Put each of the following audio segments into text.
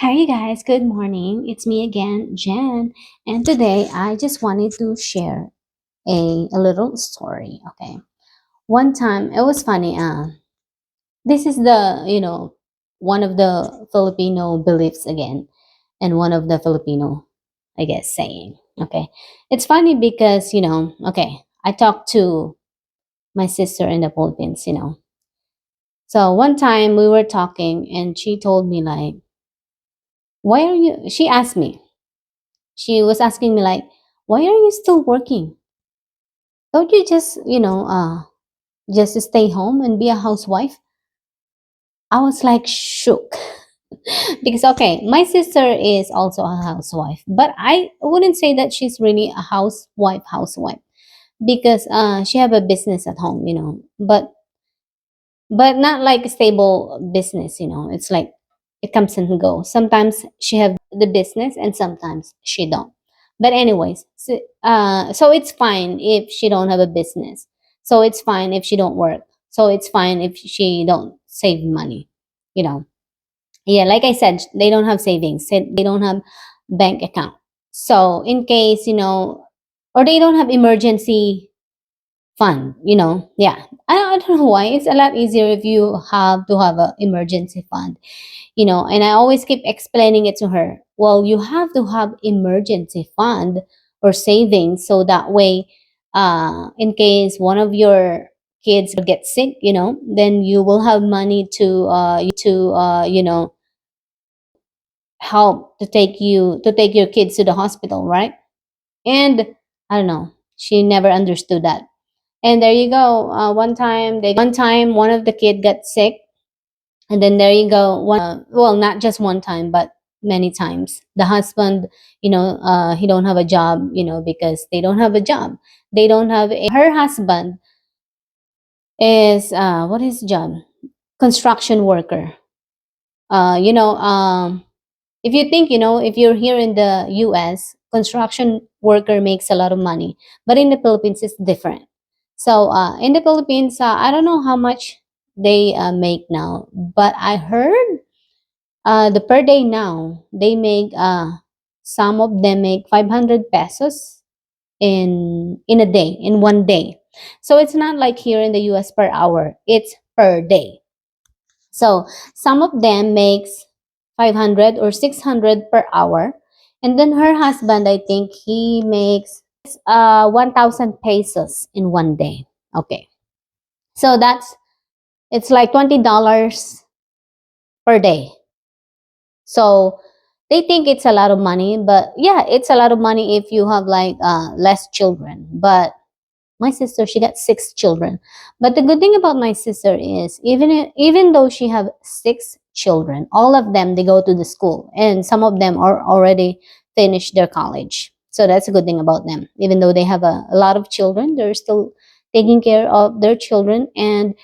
Hi, you guys. Good morning. It's me again, Jen. And today I just wanted to share a little story. Okay. One time, it was funny. This is one of the Filipino beliefs again, and one of the Filipino, I guess, saying. Okay. It's funny because, okay, I talked to my sister in the Philippines. So one time we were talking and she told me, like, she asked me, she was asking me like, why are you still working? Don't you just stay home and be a housewife? I was like shook because okay, my sister is also a housewife, but I wouldn't say that she's really a housewife because she have a business at home. But not like a stable business. It's like it comes and goes. Sometimes she have the business and sometimes she don't. But anyways, so it's fine if she don't have a business. So it's fine if she don't work. So it's fine if she don't save money. you know yeah, like I said, they don't have savings, they don't have bank account. So in case, or they don't have emergency fund. Yeah, I don't know why it's a lot easier if you have to have an emergency fund. And I always keep explaining it to her. Well, you have to have emergency fund or savings, so that way, in case one of your kids get sick, then you will have money to help to take your kids to the hospital, right? And I don't know, she never understood that. And there you go. One time, one of the kid got sick, and then there you go. Well, not just one time, but many times. The husband, he don't have a job, because they don't have a job. They don't have her husband is what is his job? Construction worker. Uh, you know, um, if you think, if you're here in the US, construction worker makes a lot of money, but in the Philippines it's different. So in the Philippines, I don't know how much they make now, but I heard the per day now they make some of them make 500 pesos in a day, in one day. So it's not like here in the US per hour, it's per day. So some of them makes 500 or 600 per hour. And then her husband, I think he makes 1,000 pesos in one day. Okay. So it's like $20 per day. So they think it's a lot of money, but yeah, it's a lot of money if you have like less children. But my sister, she got six children. But the good thing about my sister is even though she have six children, all of them they go to the school, and some of them are already finished their college. So that's a good thing about them. Even though they have a lot of children, they're still taking care of their children, and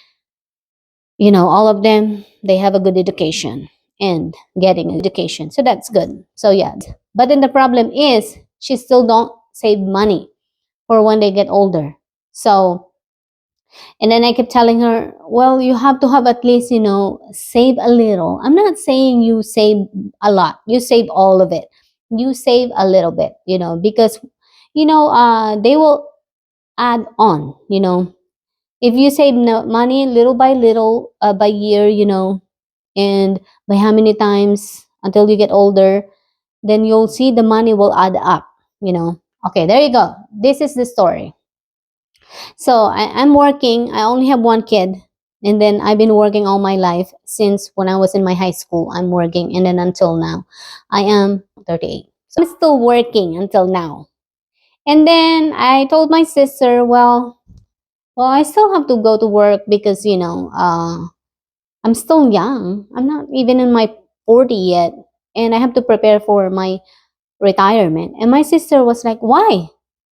all of them they have a good education and getting education. So that's good. So yeah. But then the problem is she still don't save money for when they get older. So, and then I kept telling her, well, you have to have at least, save a little. I'm not saying you save a lot, you save all of it. You save a little bit, because, they will add on. If you save money little by little, by year, and by how many times until you get older, then you'll see the money will add up. Okay, there you go. This is the story. So I'm working. I only have one kid. And then I've been working all my life since when I was in my high school. I'm working. And then until now, I am 38. So I'm still working until now. And then I told my sister, well, I still have to go to work because, I'm still young. I'm not even in my 40 yet. And I have to prepare for my retirement. And my sister was like, why?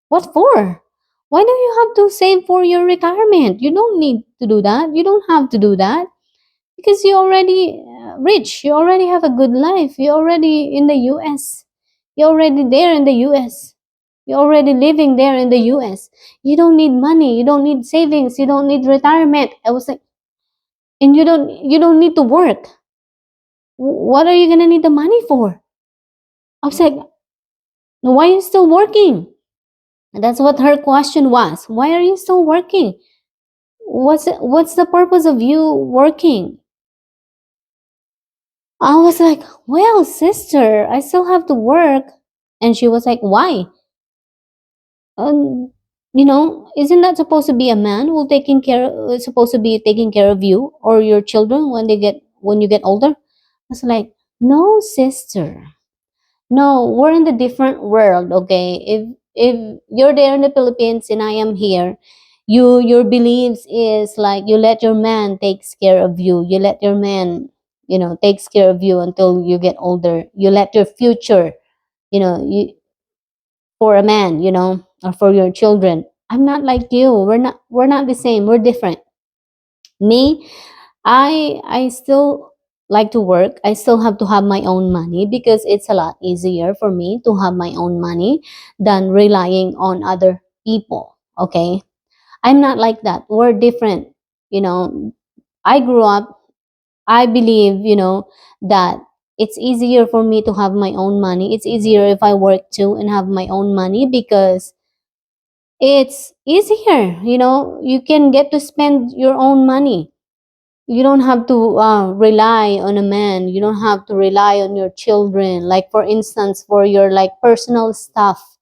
What for? Why do you have to save for your retirement? You don't need to do that. You don't have to do that because you're already rich. You already have a good life. You're already in the US. You're already there in the US. You're already living there in the US. You don't need money. You don't need savings. You don't need retirement. I was like, and you don't need to work. What are you gonna need the money for? I was like, why are you still working? And that's what her question was. Why are you still working? What's the purpose of you working? I was like, well, sister, I still have to work. And she was like, why? Um, isn't that supposed to be a man who taking care supposed to be taking care of you or your children when you get older? I was like, no, sister. No, we're in the different world, okay? If you're there in the Philippines and I am here, your beliefs is like you let your man takes care of you. You let your man, takes care of you until you get older. You let your future, you for a man, or for your children. I'm not like you. We're not the same. We're different. Me, I still like to work. I still have to have my own money because it's a lot easier for me to have my own money than relying on other people. Okay? I'm not like that. We're different. You know, I grew up, I believe, that it's easier for me to have my own money. It's easier if I work too and have my own money because it's easier. You can get to spend your own money. You don't have to rely on a man. You don't have to rely on your children. Like, for instance, for your like personal stuff,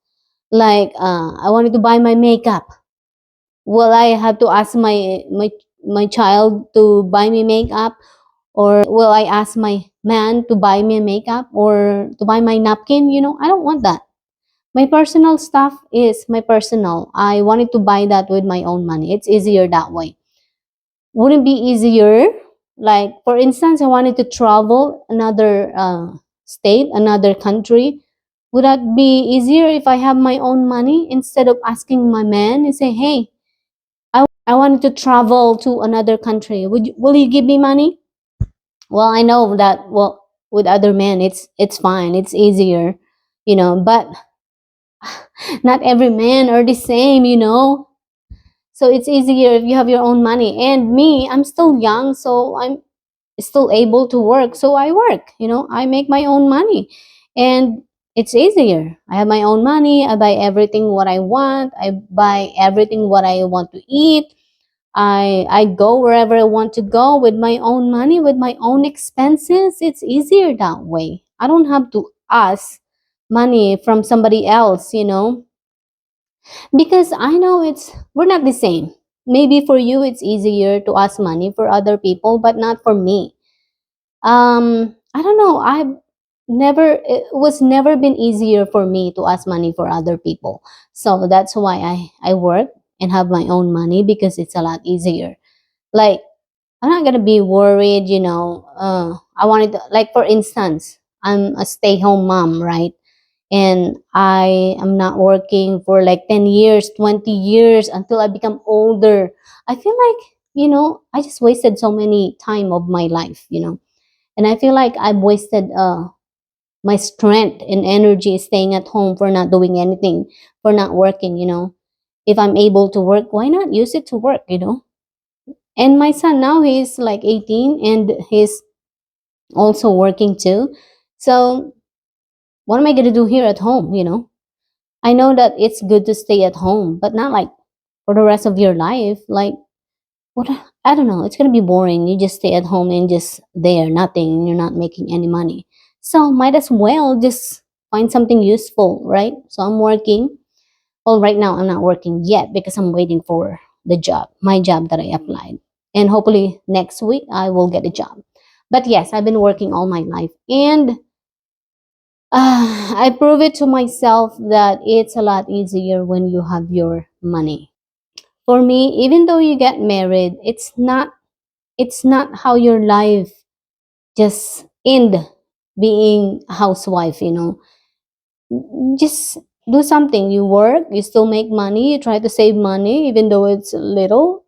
like I wanted to buy my makeup. Will I have to ask my child to buy me makeup, or will I ask my man to buy me makeup or to buy my napkin? I don't want that. My personal stuff is my personal. I wanted to buy that with my own money. It's easier that way. Wouldn't be easier, like for instance, I wanted to travel another state, another country. Would that be easier if I have my own money instead of asking my man and say, hey, I wanted to travel to another country, will you give me money? Well, I know that, well, with other men it's fine, it's easier, but not every man are the same. So it's easier if you have your own money. And me, I'm still young, so I'm still able to work. So I work, I make my own money. And it's easier. I have my own money. I buy everything what I want. I buy everything what I want to eat. I go wherever I want to go with my own money, with my own expenses. It's easier that way. I don't have to ask money from somebody else, because I know we're not the same. Maybe for you it's easier to ask money for other people, but not for me. I don't know. It was never been easier for me to ask money for other people. So that's why I work and have my own money, because it's a lot easier. Like, I'm not gonna be worried, I wanted to, like, for instance, I'm a stay-home mom, right? And I am not working for like 10 years, 20 years until I become older. I feel like, I just wasted so many time of my life, and I feel like I've wasted my strength and energy staying at home for not doing anything, for not working. If I'm able to work, why not use it to work? And my son now, he's like 18 and he's also working too. So what am I going to do here at home? I know that it's good to stay at home, but not like for the rest of your life. Like, what? I don't know. It's gonna be boring. You just stay at home and just there, nothing, and you're not making any money. So might as well just find something useful, right? So I'm working. Well, right now I'm not working yet because I'm waiting for the job, my job that I applied, and hopefully next week I will get a job. But yes, I've been working all my life, and I prove it to myself that it's a lot easier when you have your money. For me, even though you get married, it's not how your life just end being a housewife. Just do something. You work, you still make money, you try to save money, even though it's little,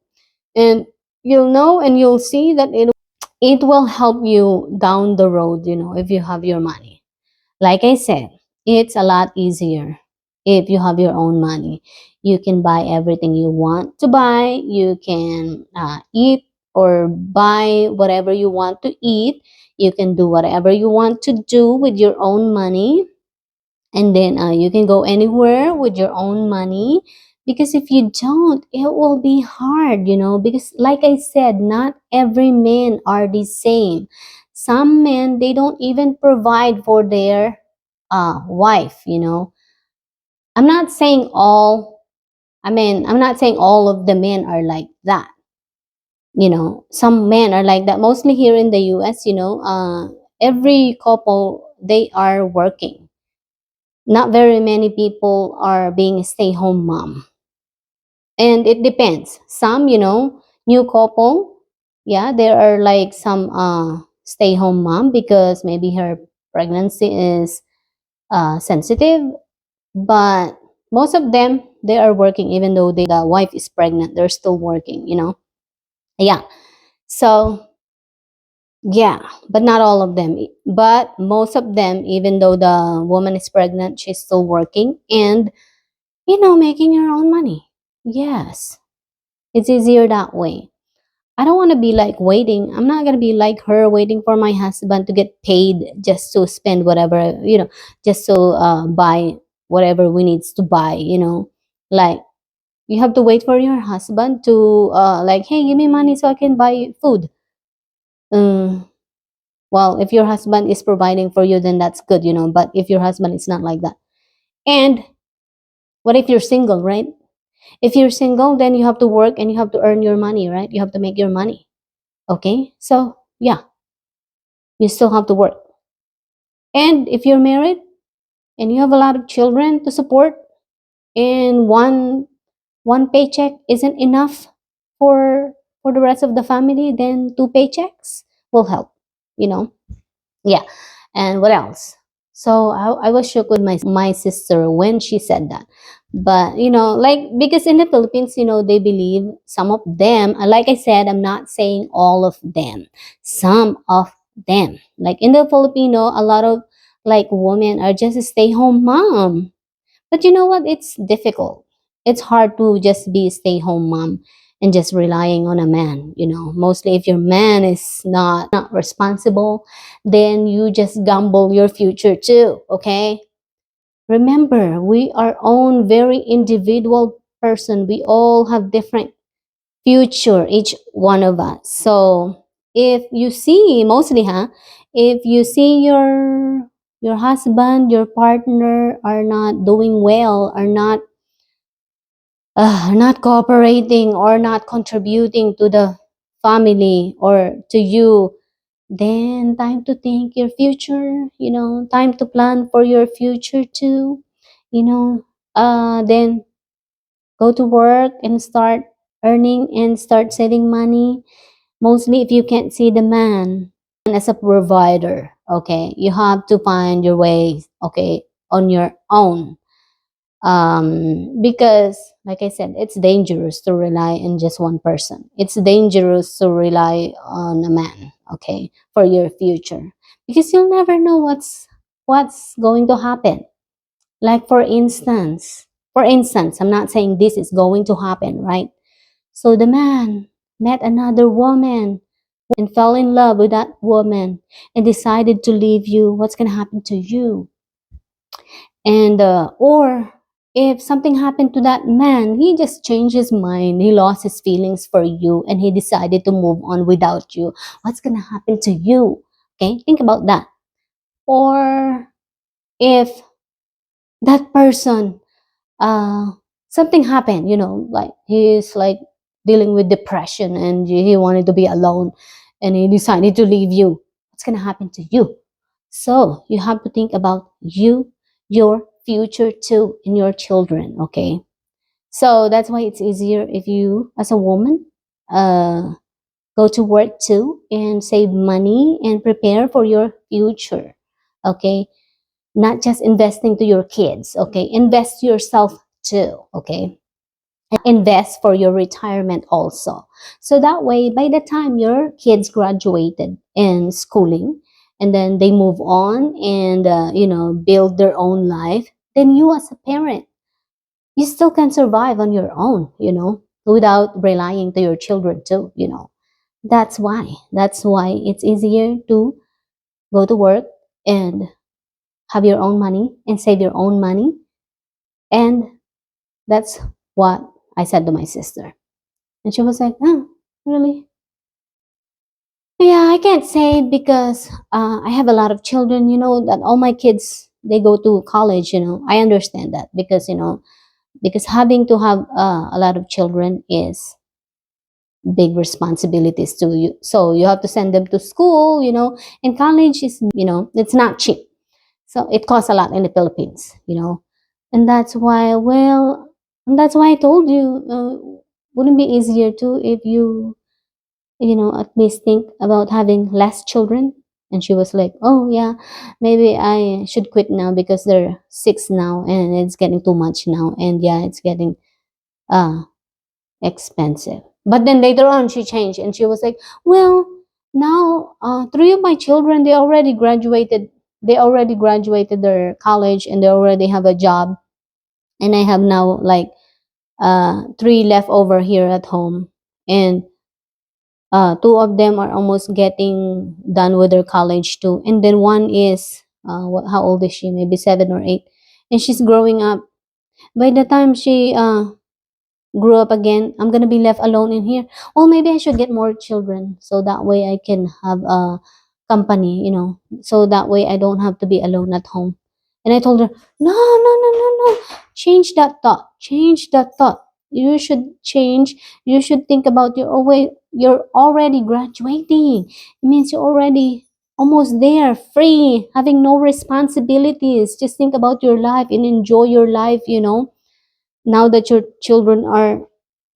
and you'll know and you'll see that it will help you down the road, if you have your money. Like I said, it's a lot easier if you have your own money. You can buy everything you want to buy. You can eat or buy whatever you want to eat. You can do whatever you want to do with your own money, and then you can go anywhere with your own money. Because if you don't, it will be hard, because like I said, not every men are the same. Some men, they don't even provide for their wife. I'm not saying all, I'm not saying all of the men are like that. Some men are like that, mostly here in the US. Every couple, they are working. Not very many people are being a stay-home mom. And it depends. Some, new couple, yeah, there are like some stay-home mom because maybe her pregnancy is sensitive. But most of them, they are working. Even though the wife is pregnant, they're still working. Yeah. So yeah, but not all of them. But most of them, even though the woman is pregnant, she's still working and, making her own money. Yes, it's easier that way. I don't want to be like waiting. I'm not going to be like her, waiting for my husband to get paid just to spend whatever, just to buy whatever we needs to buy. Like, you have to wait for your husband to, like, hey, give me money so I can buy food. Um, well, if your husband is providing for you, then that's good. But if your husband is not like that, and what if you're single, right? If you're single, then you have to work and you have to earn your money, right? You have to make your money. Okay, so yeah, you still have to work. And if you're married and you have a lot of children to support, and one paycheck isn't enough for the rest of the family, then two paychecks will help. you know Yeah. And what else? So I was shook with my sister when she said that. But like, because in the Philippines, they believe, some of them, like I said, I'm not saying all of them, some of them, like in the Filipino, a lot of like women are just a stay-home mom. But you know what? It's difficult. It's hard to just be a stay-home mom and just relying on a man. Mostly if your man is not responsible, then you just gamble your future too. Okay. Remember, we are own very individual person. We all have different future, each one of us. So if you see, mostly, if you see your husband, your partner are not doing well, are not cooperating or not contributing to the family or to you, then time to think your future. Time to plan for your future too. You know, then go to work and start earning and start saving money. Mostly if you can't see the man as a provider, okay, you have to find your way, okay, on your own. Because like I said, it's dangerous to rely on just one person. It's dangerous to rely on a man, okay, for your future, because you'll never know what's going to happen. Like, for instance, I'm not saying this is going to happen, right? So the man met another woman and fell in love with that woman and decided to leave you. What's going to happen to you? And or if something happened to that man, he just changed his mind, he lost his feelings for you, and he decided to move on without you. What's going to happen to you? Okay, think about that. Or if that person, uh something happened, like he's like dealing with depression and he wanted to be alone and he decided to leave you. What's going to happen to you? So you have to think about you, your future too, and your children. Okay, so that's why it's easier if you, as a woman, uh go to work too and save money and prepare for your future. Okay, not just investing to your kids. Okay, invest yourself too. Okay, invest for your retirement also. So that way, by the time your kids graduated in schooling and then they move on and, build their own life, then you as a parent, you still can survive on your own, without relying to your children too. That's why it's easier to go to work and have your own money and save your own money. And that's what I said to my sister. And she was like, oh, really? Yeah, I can't say it because I have a lot of children, that all my kids, they go to college, I understand that because, because having to have a lot of children is big responsibilities to you. So you have to send them to school, and college is, it's not cheap. So it costs a lot in the Philippines. And that's why, and that's why I told you, wouldn't it be easier too if you, at least think about having less children? And she was like, oh, yeah, maybe I should quit now because they're six now and it's getting too much now. And yeah, it's getting uh, expensive. But then later on, she changed and she was like, well, now three of my children, they already graduated. They already graduated their college and they already have a job. And I have now like three left over here at home. And two of them are almost getting done with their college too, and then one is how old is she, maybe 7 or 8, and she's growing up. By the time she grew up again, I'm gonna be left alone in here. Well, maybe I should get more children so that way I can have a company, so that way I don't have to be alone at home. And I told her, no, no, no, no, no. Change that thought. Change that thought. You should change. You should think about you're already graduating. It means you're already almost there, free, having no responsibilities. Just think about your life and enjoy your life. Now that your children are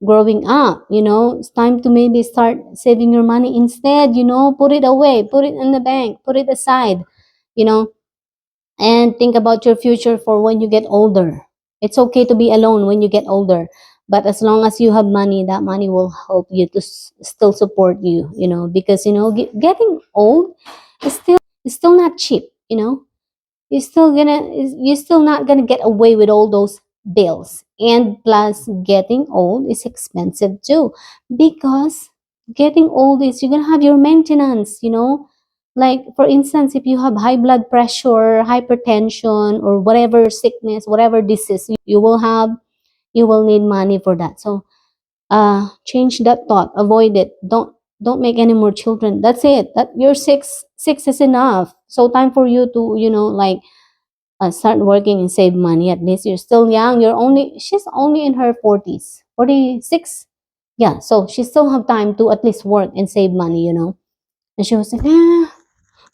growing up, it's time to maybe start saving your money instead, put it away, put it in the bank, put it aside, you know, and think about your future for when you get older. It's okay to be alone when you get older, but as long as you have money, that money will help you to still support you, because, getting old is still not cheap, you're still not gonna get away with all those bills, and plus getting old is expensive too, because getting old is you're gonna have your maintenance, like for instance, if you have high blood pressure, hypertension, or whatever sickness, whatever disease you will have, you will need money for that. So change that thought, avoid it, don't make any more children. That's it, that you're six is enough. So time for you to, like, start working and save money. At least you're still young. She's only in her 40s, 46. Yeah, so she still have time to at least work and save money. And she was like,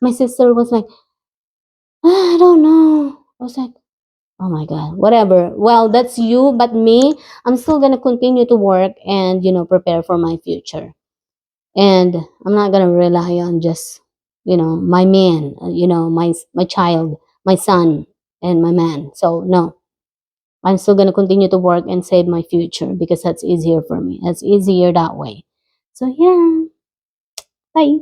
my sister was like, I don't know. I was like, oh my God, whatever. Well, that's you, but me, I'm still gonna continue to work and, prepare for my future. And I'm not gonna rely on just, my man, my child, my son, and my man. So no, I'm still gonna continue to work and save my future because that's easier for me. That's easier that way. So yeah, bye.